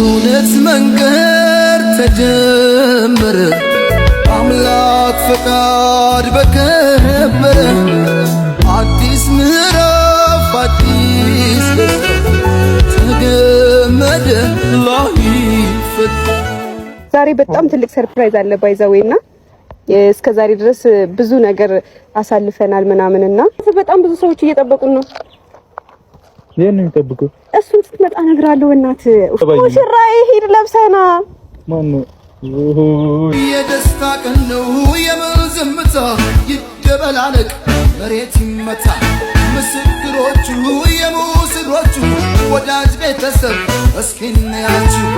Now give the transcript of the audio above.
እውነት መንገድ ተጀመረ አምላክ ፈቃድ በከበረ አዲስ ምዕራፍ አዲስ ተገመደ ላይፈታ ዛሬ በጣም ትልቅ ሰርፕራይዝ አለ ባይዛዌና እስከ ዛሬ ድረስ ብዙ ነገር አሳልፈናል ምናምንና በጣም ብዙ ሰዎች እየጠበቁን ነው። የኔን ጠብቁ እሱን ስትመጣ እነግራለሁ። እናት ሙሽራዬ ሂድ ለብሰና ማን ነው የደስታ ቀን ነው የመዝምታ ይደበላለቅ መሬት ይመታ ምስክሮቹ የሙስሮቹ ወዳጅ ቤተሰብ እስኪ እንያችሁ